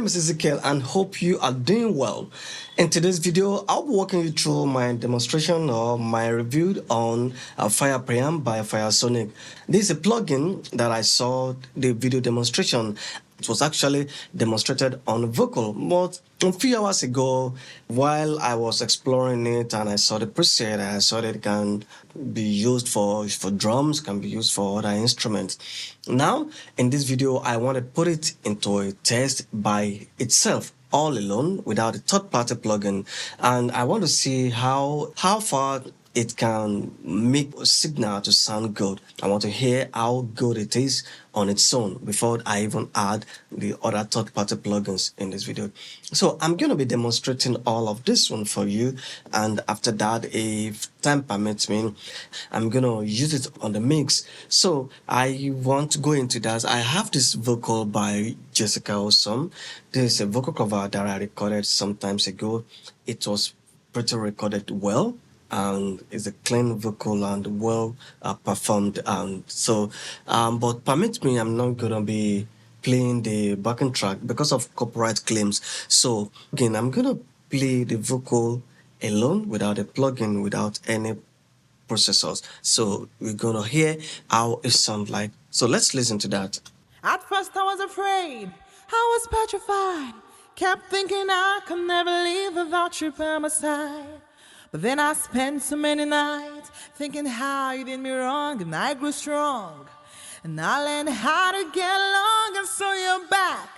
name is Ezekiel and hope you are doing well. In today's video, I'll be walking you through my demonstration or my review on FirePreamp by Firesonic. This is a plugin that I saw the video demonstration. It was actually demonstrated on vocal, but a few hours ago, while I was exploring it and I saw the preset, I saw that it can be used for drums, can be used for other instruments. Now, in this video, I want to put it into a test by itself, all alone, without a third-party plugin, and I want to see how far it can make a signal to sound good. I want to hear how good it is on its own before I even add the other third-party plugins in this video. So I'm going to be demonstrating all of this one for you, and after that, if time permits me, I'm going to use it on the mix. So I want to go into that. I have this vocal by Jessica Awesome. This is a vocal cover that I recorded some times ago. It was pretty recorded well, and it's a clean vocal and well performed. And so, but permit me, I'm not gonna be playing the backing track because of copyright claims. So again, I'm gonna play the vocal alone without a plugin, without any processors. So we're gonna hear how it sounds like. So let's listen to that. At first I was afraid, I was petrified, kept thinking I could never live without you by my side. But then I spent so many nights thinking how you did me wrong, and I grew strong, and I learned how to get along, and so you're back.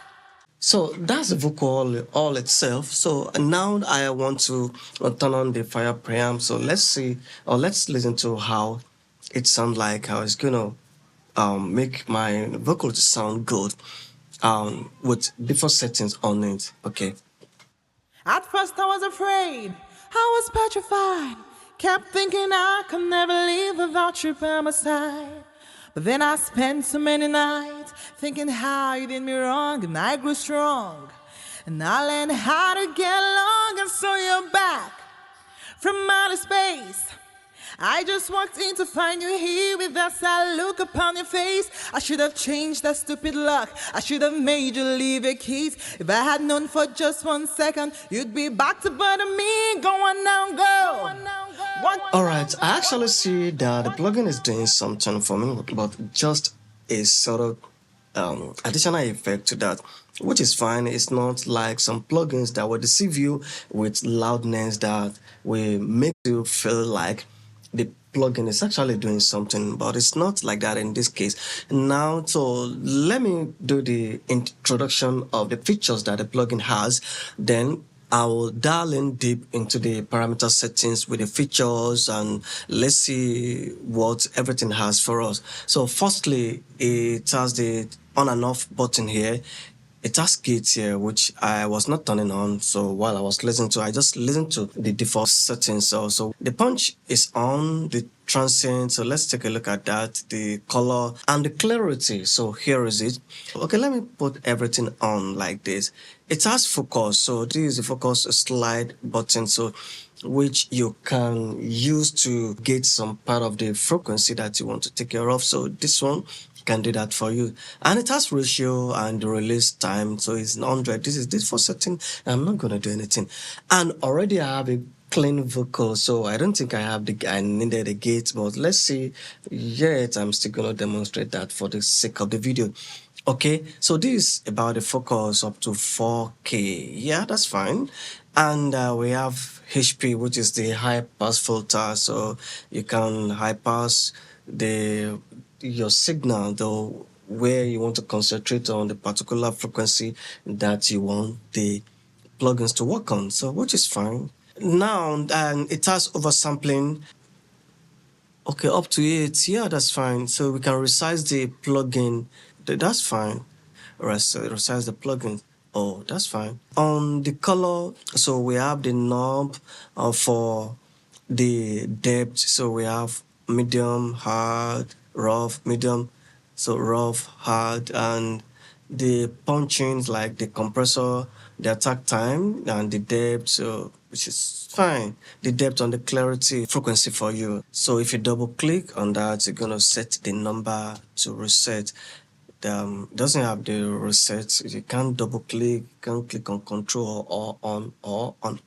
So that's the vocal all itself. So now I want to turn on the FirePreamp. So let's see, or let's listen to how it sounds like, how it's gonna make my vocal to sound good with different settings on it. Okay. At first I was afraid, I was petrified, kept thinking I could never live without you by my side. But then I spent so many nights thinking how you did me wrong, and I grew strong, and I learned how to get along, and so you're back from outer space. I just walked in to find you here with that sad look upon your face. I should have changed that stupid lock, I should have made you leave your keys. If I had known for just 1 second you'd be back to bother me. Go on now, go. Alright, I actually see that the plugin is doing something for me, but just a sort of additional effect to that, which is fine. It's not like some plugins that will deceive you with loudness that will make you feel like the plugin is actually doing something, but it's not like that in this case. Now, so let me do the introduction of the features that the plugin has, then I will dial in deep into the parameter settings with the features, and let's see what everything has for us. So firstly, it has the on and off button here. It has gates here, which I was not turning on. So while I was listening to, I just listened to the default settings. So the punch is on, the transient. So let's take a look at that, the color and the clarity. So here is it. Okay, let me put everything on like this. It has focus. So this is the focus slide button. So which you can use to gauge some part of the frequency that you want to take care of. So this one can do that for you, and it has ratio and the release time. So it's 100. This is this for setting. I'm not gonna do anything, and already I have a clean vocal, so I don't think I needed a gate. But let's see. Yet I'm still gonna demonstrate that for the sake of the video. Okay, so this is about the focus up to 4K. Yeah, that's fine. And we have HP, which is the high pass filter. So you can high pass your signal, though, where you want to concentrate on the particular frequency that you want the plugins to work on. So which is fine. Now, and it has oversampling. Okay, up to 8. Yeah, that's fine. So we can resize the plugin. That's fine. Resize the plugin. Oh, that's fine. On the color, so we have the knob for the depth. So we have medium, hard, rough, medium. So rough, hard, and the punchings like the compressor, the attack time, and the depth. So which is fine. The depth on the clarity frequency for you. So if you double click on that, you're gonna set the number to reset. doesn't have the reset. You can't double click, you can't click on control or on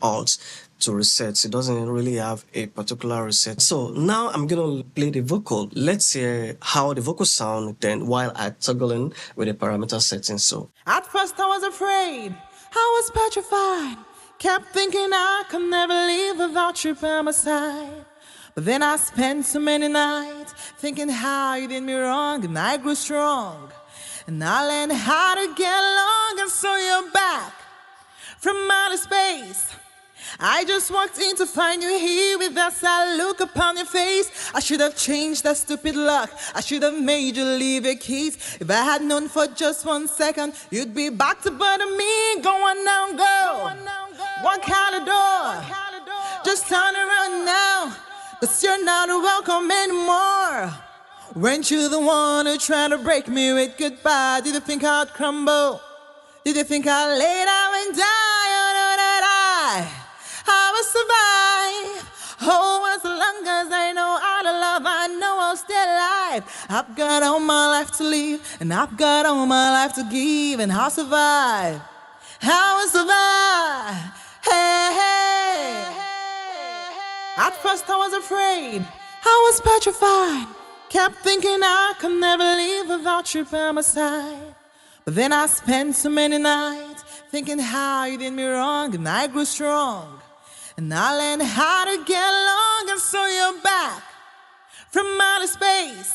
alt to reset. It doesn't really have a particular reset. So now I'm gonna play the vocal. Let's hear how the vocal sound then while I toggling with the parameter settings. So at first I was afraid, I was petrified. Kept thinking I could never leave without you by my side. But then I spent so many nights thinking how you did me wrong, and I grew strong. And I learned how to get along, and so you're back from outer space. I just walked in to find you here with that sad look upon your face. I should have changed that stupid lock. I should have made you leave your keys. If I had known for just 1 second, you'd be back to butter me. Go on now, go. Walk out the door. Just turn around now, 'cause you're not welcome anymore. Weren't you the one who tried to break me with goodbye? Did you think I'd crumble? Did you think I'd lay down and die? Oh, no, that I will survive. Oh, as long as I know how to love, I know I'll stay alive. I've got all my life to live, and I've got all my life to give, and I'll survive. I will survive. Hey, hey. At first I was afraid, I was petrified. Kept thinking I could never leave without you by my side. But then I spent so many nights thinking how you did me wrong, and I grew strong. And I learned how to get along, and so you're back from outer space.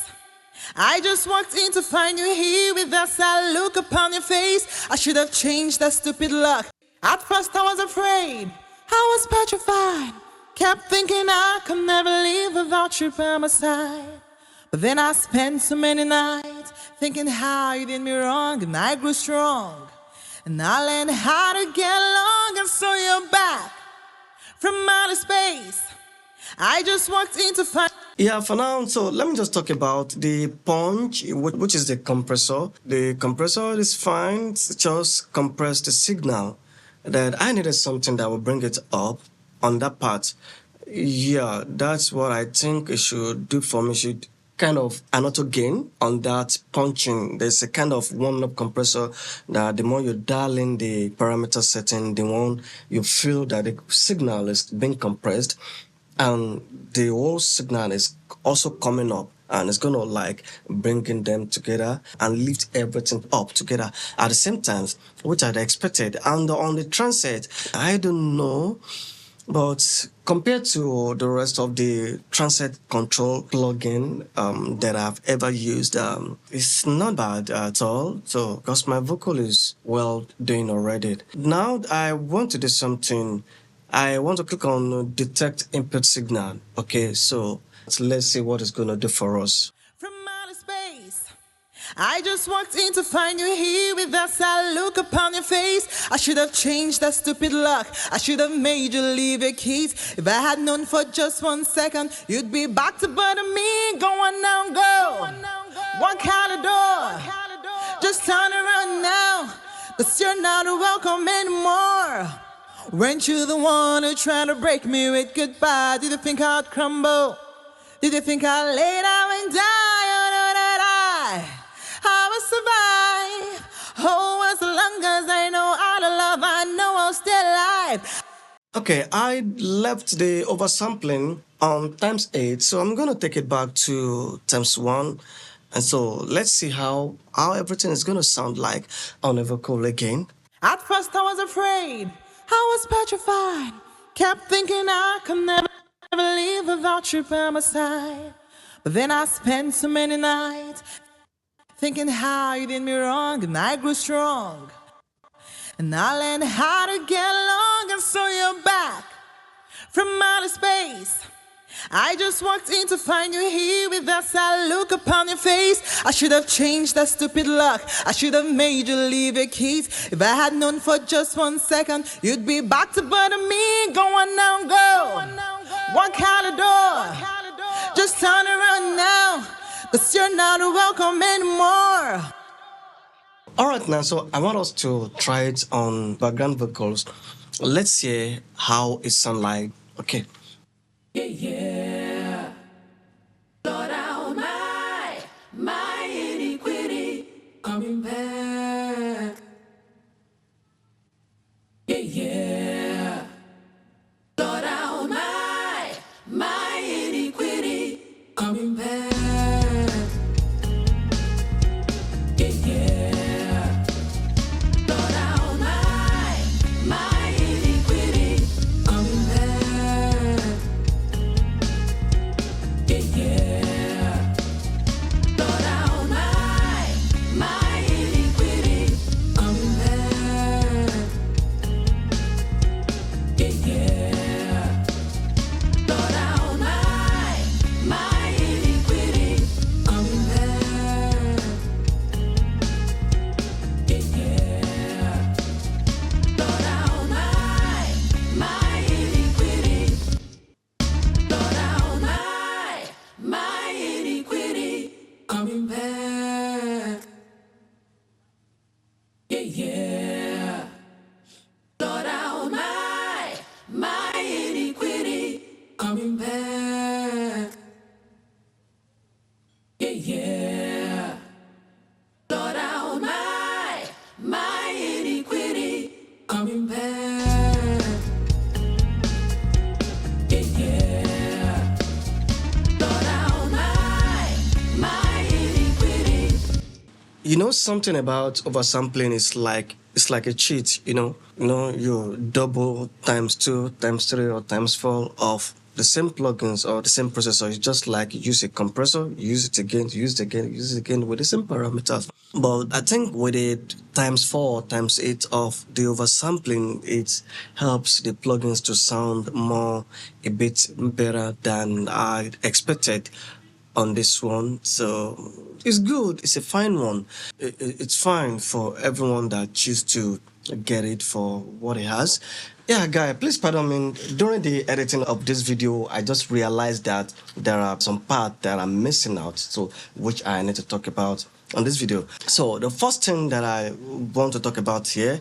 I just walked in to find you here with that sad look upon your face. I should have changed that stupid lock. At first I was afraid, I was petrified. Kept thinking I could never leave without you by my side. But then I spent so many nights thinking how you did me wrong, and I grew strong. And I learned how to get along, and so you're back from outer space. I just walked in to find... yeah, for now, so let me just talk about the punch, which is the compressor. The compressor is fine, it's just compress the signal. That I needed something that will bring it up on that part. Yeah, that's what I think it should do for me. It should kind of an auto gain on that punching. There's a kind of one-up compressor that the more you dial in the parameter setting, the more you feel that the signal is being compressed, and the whole signal is also coming up, and it's gonna like bringing them together and lift everything up together at the same time, which I'd expected. And on the transit, I don't know, but compared to the rest of the transit control plugin that I've ever used, it's not bad at all. So, because my vocal is well doing already. Now I want to do something. I want to click on detect input signal. Okay, so let's see what it's gonna do for us. From outer space, I just walked in to find you here with that sad look upon your face. I should have changed that stupid lock. I should have made you leave your keys. If I had known for just 1 second, you'd be back to butter me. Go on now, go. Walk out the door. Just turn around now, 'cause you're not welcome anymore. Weren't you the one who tried to break me with goodbye? Did you think I'd crumble? Did you think I'd lay down and die? Oh, no, that I will survive. Oh, as long as I know how to love, I know I'll stay alive. Okay, I left the oversampling on ×8, so I'm gonna take it back to ×1. And so let's see how everything is gonna sound like on a vocal again. At first I was afraid, I was petrified. Kept thinking I could never leave without you by my side. But then I spent so many nights thinking how you did me wrong, and I grew strong. And I learned how to get along, and so you're back from outer space. I just walked in to find you here with that sad look upon your face. I should have changed that stupid lock. I should have made you leave your keys. If I had known for just 1 second, you'd be back to butter me. Go on now, go. Walk out the door. Just turn around now, 'cause you're not welcome anymore. Alright, now, so I want us to try it on background vocals. Let's hear how it sounds like. Okay. Yeah. Lord, out my iniquity. Come You know something about oversampling is like it's like a cheat, you double times two, times three, or times four of the same plugins or the same processor. It's just like you use a compressor, use it again, use it again, use it again with the same parameters. But I think with it times four, times eight of the oversampling, it helps the plugins to sound more a bit better than I expected on this one. So it's good. It's a fine one. It's fine for everyone that choose to get it for what it has. Yeah, guy, please pardon me. During the editing of this video, I just realized that there are some parts that I'm missing out, so which I need to talk about on this video. So the first thing that I want to talk about here,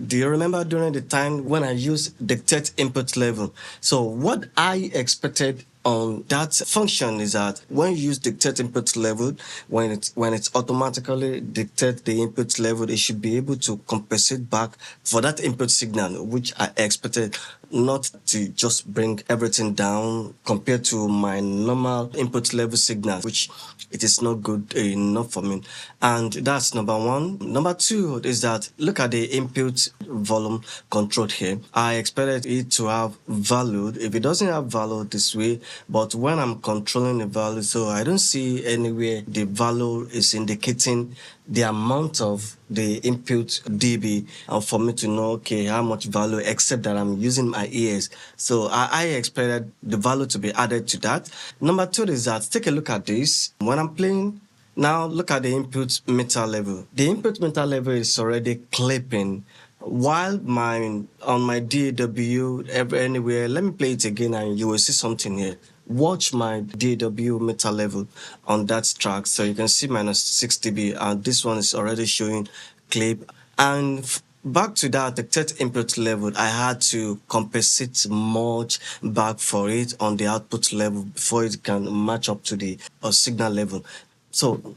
do you remember during the time when I used dictate input level? So what I expected on that function is that when you use dictate input level, when it's automatically dictate the input level, it should be able to compensate back for that input signal, which I expected not to just bring everything down compared to my normal input level signal, which it is not good enough for me. And that's number one. Number two is that look at the input volume control here. I expected it to have value. If it doesn't have value this way, but when I'm controlling the value, so I don't see anywhere the value is indicating the amount of the input dB for me to know, okay, how much value, except that I'm using my ears. So I expected the value to be added to that. Number two is that take a look at this. When I'm playing, now look at the input meter level. The input meter level is already clipping. While on my DAW anywhere, let me play it again and you will see something here. Watch my DAW meter level on that track, so you can see minus 6 dB, and this one is already showing clip. And back to that dictate input level, I had to compensate much back for it on the output level before it can match up to the signal level. So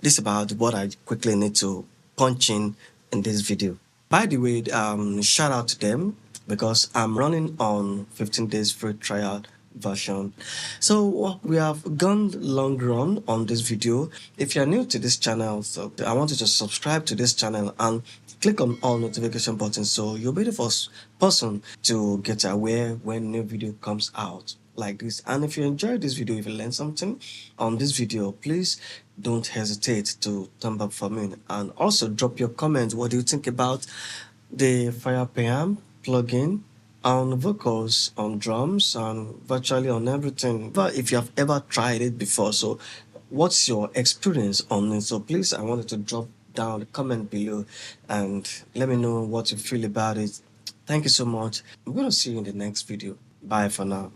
this is about what I quickly need to punch in this video. By the way, shout out to them because I'm running on 15 days free trial version. So we have gone long run on this video. If you're new to this channel, so I want you to subscribe to this channel and click on all notification buttons so you'll be the first person to get aware when new video comes out like this. And if you enjoyed this video, if you learned something on this video, please don't hesitate to thumb up for me and also drop your comments. What do you think about the FirePreamp plugin on vocals, on drums, and virtually on everything? But if you have ever tried it before, so what's your experience on it? So please, I wanted to drop down the comment below and let me know what you feel about it. Thank you so much. I'm going to see you in the next video. Bye for now.